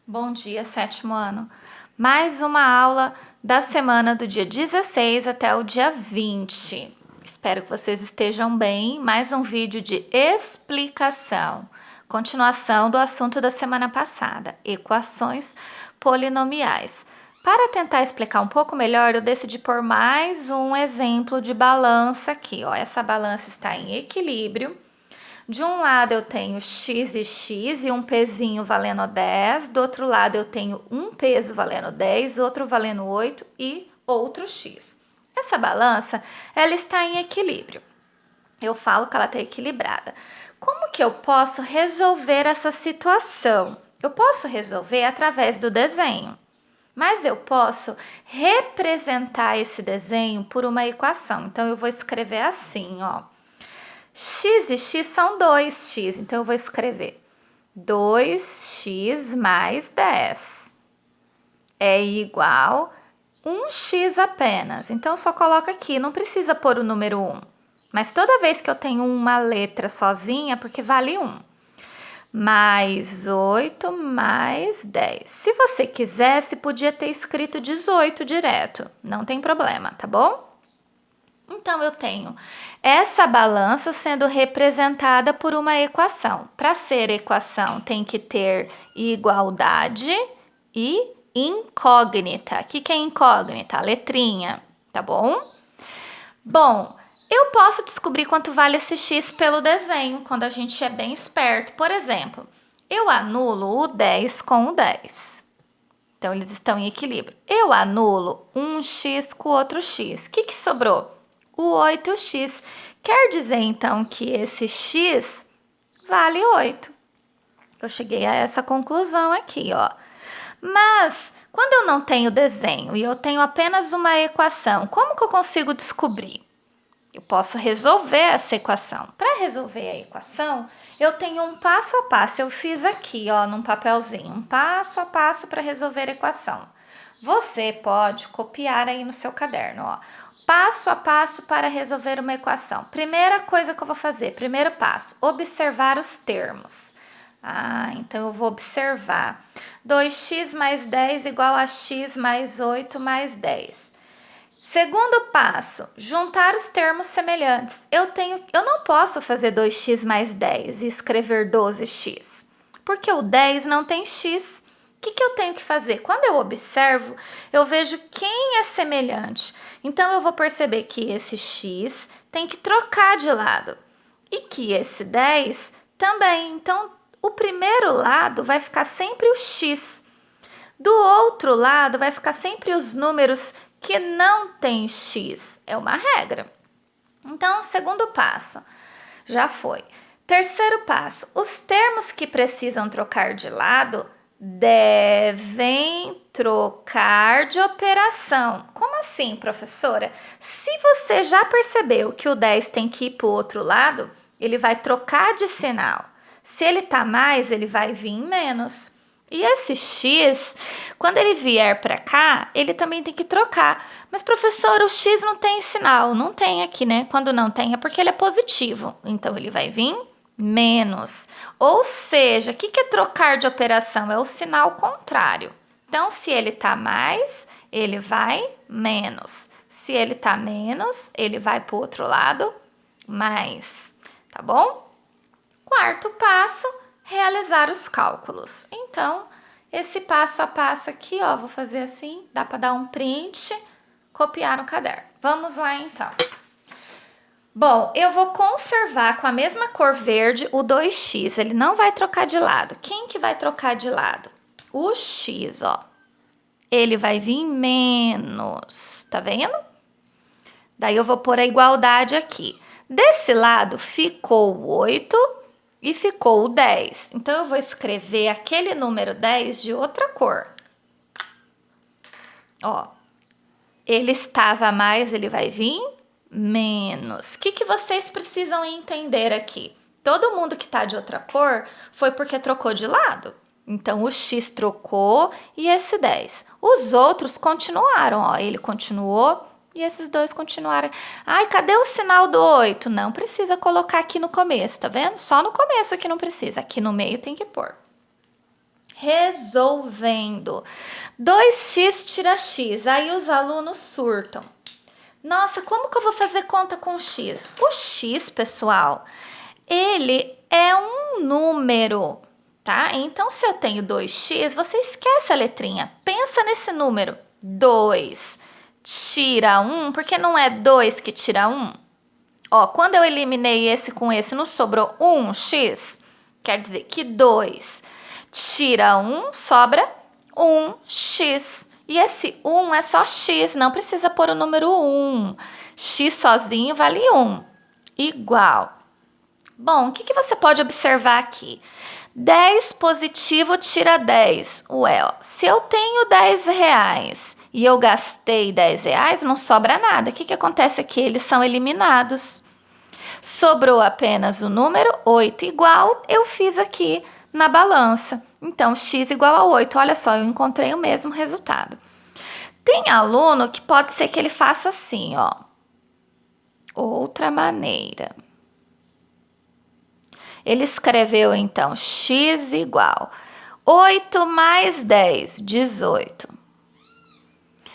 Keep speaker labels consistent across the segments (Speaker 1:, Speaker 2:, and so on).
Speaker 1: Bom dia, sétimo ano. Mais uma aula da semana do dia 16 até o dia 20. Espero que vocês estejam bem. Mais um vídeo de explicação. Continuação do assunto da semana passada, equações polinomiais. Para tentar explicar um pouco melhor, eu decidi pôr mais um exemplo de balança aqui. Ó. Essa balança está em equilíbrio. De um lado eu tenho x e um pezinho valendo 10, do outro lado eu tenho um peso valendo 10, outro valendo 8 e outro x. Essa balança, ela está em equilíbrio. Eu falo que ela está equilibrada. Como que eu posso resolver essa situação? Eu posso resolver através do desenho, mas eu posso representar esse desenho por uma equação. Então, eu vou escrever assim, ó. X e x são 2x, então eu vou escrever 2x mais 10 é igual 1x apenas. Então, só coloca aqui, não precisa pôr o número 1. Mas toda vez que eu tenho uma letra sozinha, porque vale 1. Mais 8 mais 10. Se você quisesse, podia ter escrito 18 direto. Não tem problema, tá bom? Então, eu tenho essa balança sendo representada por uma equação. Para ser equação, tem que ter igualdade e incógnita. O que é incógnita? A letrinha, tá bom? Bom, eu posso descobrir quanto vale esse x pelo desenho, quando a gente é bem esperto. Por exemplo, eu anulo o 10 com o 10. Então, eles estão em equilíbrio. Eu anulo um x com o outro x. O que sobrou? O 8x. Quer dizer, então, que esse x vale 8. Eu cheguei a essa conclusão aqui, ó. Mas, quando eu não tenho desenho e eu tenho apenas uma equação, como que eu consigo descobrir? Eu posso resolver essa equação. Para resolver a equação, eu tenho um passo a passo. Eu fiz aqui, ó, num papelzinho, um passo a passo para resolver a equação. Você pode copiar aí no seu caderno, ó. Passo a passo para resolver uma equação. Primeira coisa que eu vou fazer, primeiro passo, observar os termos. Então eu vou observar 2x mais 10 igual a x mais 8 mais 10. Segundo passo, juntar os termos semelhantes. Eu não posso fazer 2x mais 10 e escrever 12x, porque o 10 não tem x. O que eu tenho que fazer? Quando eu observo, eu vejo quem é semelhante. Então, eu vou perceber que esse x tem que trocar de lado e que esse 10 também. Então, o primeiro lado vai ficar sempre o x. Do outro lado, vai ficar sempre os números que não tem x. É uma regra. Então, segundo passo, já foi. Terceiro passo, os termos que precisam trocar de lado devem trocar de operação. Como assim, professora? Se você já percebeu que o 10 tem que ir para o outro lado, ele vai trocar de sinal. Se ele tá mais, ele vai vir menos. E esse x, quando ele vier para cá, ele também tem que trocar. Mas, professora, o x não tem sinal. Não tem aqui, né? Quando não tem é porque ele é positivo. Então, ele vai vir menos. Ou seja, o que é trocar de operação? É o sinal contrário. Então, se ele tá mais, ele vai menos. Se ele tá menos, ele vai para o outro lado mais. Tá bom? Quarto passo, realizar os cálculos. Então, esse passo a passo aqui, ó, vou fazer assim, dá para dar um print, copiar no caderno. Vamos lá, então. Bom, eu vou conservar com a mesma cor verde o 2x, ele não vai trocar de lado. Quem que vai trocar de lado? O x, ó. Ele vai vir menos, tá vendo? Daí eu vou pôr a igualdade aqui. Desse lado ficou o 8 e ficou o 10. Então, eu vou escrever aquele número 10 de outra cor. Ó, ele estava mais, ele vai vir menos. O que vocês precisam entender aqui? Todo mundo que tá de outra cor foi porque trocou de lado. Então, o x trocou e esse 10. Os outros continuaram, ó, ele continuou e esses dois continuaram. Ai, cadê o sinal do 8? Não precisa colocar aqui no começo, tá vendo? Só no começo aqui não precisa, aqui no meio tem que pôr. Resolvendo. 2x tira x. Aí os alunos surtam. Nossa, como que eu vou fazer conta com x? O x, pessoal, ele é um número, tá? Então, se eu tenho 2x, você esquece a letrinha. Pensa nesse número. 2 tira 1, porque não é 2 que tira 1? Ó, quando eu eliminei esse com esse, não sobrou 1x? Quer dizer que 2 tira 1, sobra 1x. E esse 1 é só x, não precisa pôr o número 1. X sozinho vale 1. Igual. Bom, o que você pode observar aqui? 10 positivo tira 10. Ué, ó, se eu tenho 10 reais e eu gastei 10 reais, não sobra nada. O que acontece aqui? Eles são eliminados. Sobrou apenas o número 8, igual eu fiz aqui na balança. Então, x igual a 8. Olha só, eu encontrei o mesmo resultado. Tem aluno que pode ser que ele faça assim, ó. Outra maneira. Ele escreveu, então, x igual 8 mais 10, 18.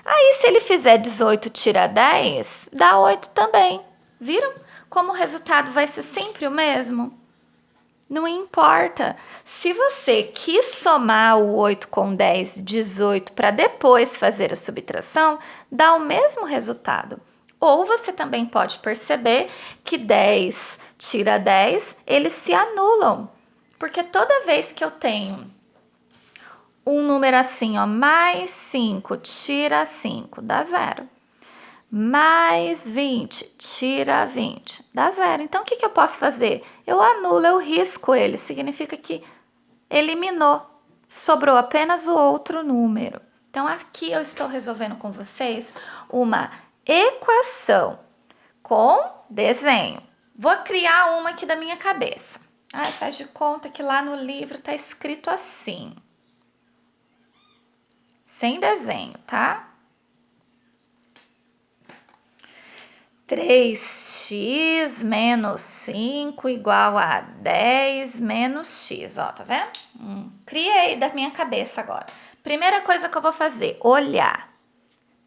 Speaker 1: Aí, se ele fizer 18 tira 10, dá 8 também. Viram como o resultado vai ser sempre o mesmo? Não importa. Se você quis somar o 8 com 10, 18, para depois fazer a subtração, dá o mesmo resultado. Ou você também pode perceber que 10 tira 10, eles se anulam. Porque toda vez que eu tenho um número assim, ó, mais 5 tira 5, dá 0. Mais 20, tira 20, dá 0. Então, o que eu posso fazer? Eu anulo, eu risco ele. Significa que eliminou. Sobrou apenas o outro número. Então, aqui eu estou resolvendo com vocês uma equação com desenho. Vou criar uma aqui da minha cabeça. Faz de conta que lá no livro está escrito assim. Sem desenho, tá? 3x menos 5 igual a 10 menos x, ó, tá vendo? Criei da minha cabeça agora. Primeira coisa que eu vou fazer, olhar.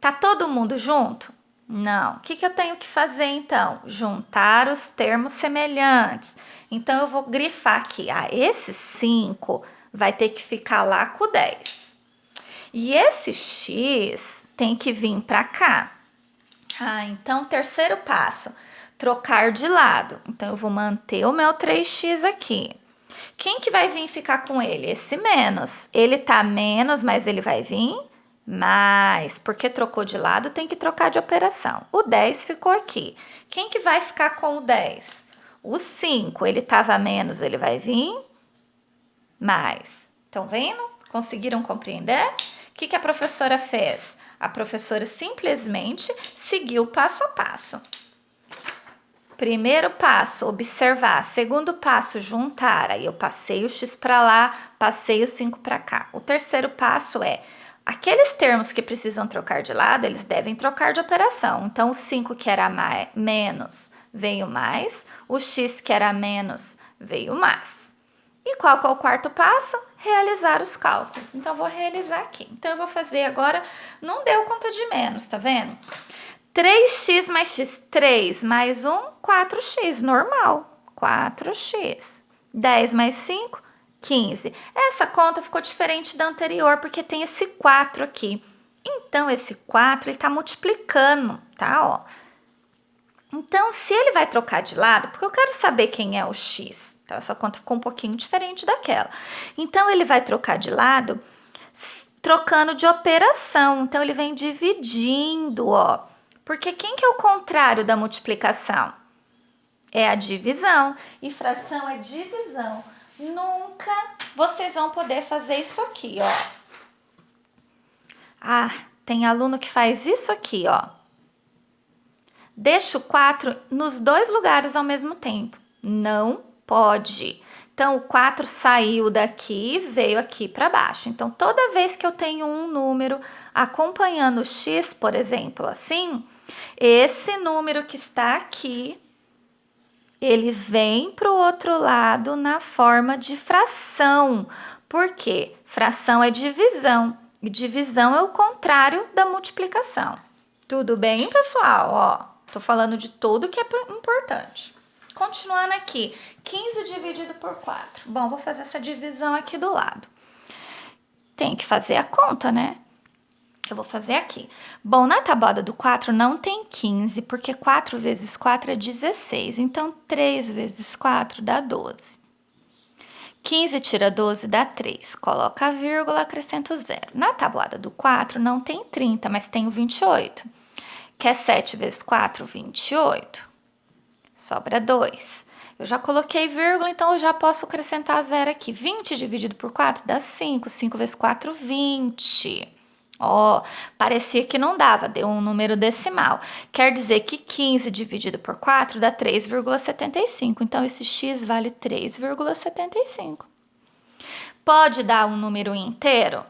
Speaker 1: Tá todo mundo junto? Não. O que eu tenho que fazer, então? Juntar os termos semelhantes. Então, eu vou grifar aqui. Esse 5 vai ter que ficar lá com o 10. E esse x tem que vir para cá. Então, terceiro passo, trocar de lado. Então, eu vou manter o meu 3x aqui. Quem que vai vir ficar com ele? Esse menos. Ele tá menos, mas ele vai vir mais. Porque trocou de lado, tem que trocar de operação. O 10 ficou aqui. Quem que vai ficar com o 10? O 5. Ele tava menos, ele vai vir mais. Estão vendo? Conseguiram compreender? O que a professora fez? A professora simplesmente seguiu passo a passo. Primeiro passo, observar. Segundo passo, juntar. Aí eu passei o x para lá, passei o 5 para cá. O terceiro passo é, aqueles termos que precisam trocar de lado, eles devem trocar de operação. Então, o 5 que era menos veio mais, o x que era menos veio mais. E qual que é o quarto passo? Realizar os cálculos. Então, eu vou realizar aqui. Então, eu vou fazer agora, não deu conta de menos, tá vendo? 3x mais x, 3 mais 1, 4x, normal, 4x. 10 mais 5, 15. Essa conta ficou diferente da anterior, porque tem esse 4 aqui. Então, esse 4, ele tá multiplicando, tá, ó. Então, se ele vai trocar de lado, porque eu quero saber quem é o x, então, essa conta ficou um pouquinho diferente daquela. Então, ele vai trocar de lado, trocando de operação. Então, ele vem dividindo, ó. Porque quem que é o contrário da multiplicação? É a divisão. E fração é divisão. Nunca vocês vão poder fazer isso aqui, ó. Tem aluno que faz isso aqui, ó. Deixa o 4 nos dois lugares ao mesmo tempo. Não pode. Então, o 4 saiu daqui e veio aqui para baixo. Então, toda vez que eu tenho um número acompanhando o x, por exemplo, assim, esse número que está aqui ele vem para o outro lado na forma de fração. Por quê? Fração é divisão, e divisão é o contrário da multiplicação. Tudo bem, pessoal? Ó, tô falando de tudo que é importante. Continuando aqui, 15 dividido por 4. Bom, vou fazer essa divisão aqui do lado. Tem que fazer a conta, né? Eu vou fazer aqui. Bom, na tabuada do 4 não tem 15, porque 4 vezes 4 é 16. Então, 3 vezes 4 dá 12. 15 tira 12 dá 3. Coloca a vírgula, acrescenta o zero. Na tabuada do 4 não tem 30, mas tem o 28. Que é 7 vezes 4, 28. Sobra 2. Eu já coloquei vírgula, então eu já posso acrescentar zero aqui. 20 dividido por 4 dá 5. 5 vezes 4, 20. Ó, parecia que não dava, deu um número decimal. Quer dizer que 15 dividido por 4 dá 3,75. Então, esse x vale 3,75. Pode dar um número inteiro?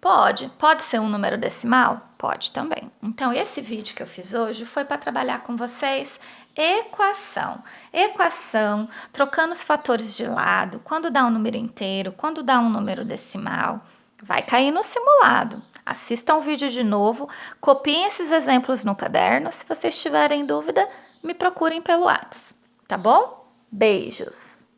Speaker 1: Pode. Pode ser um número decimal? Pode também. Então, esse vídeo que eu fiz hoje foi para trabalhar com vocês equação. Equação, trocando os fatores de lado, quando dá um número inteiro, quando dá um número decimal, vai cair no simulado. Assistam o vídeo de novo, copiem esses exemplos no caderno. Se vocês tiverem dúvida, me procurem pelo WhatsApp, tá bom? Beijos!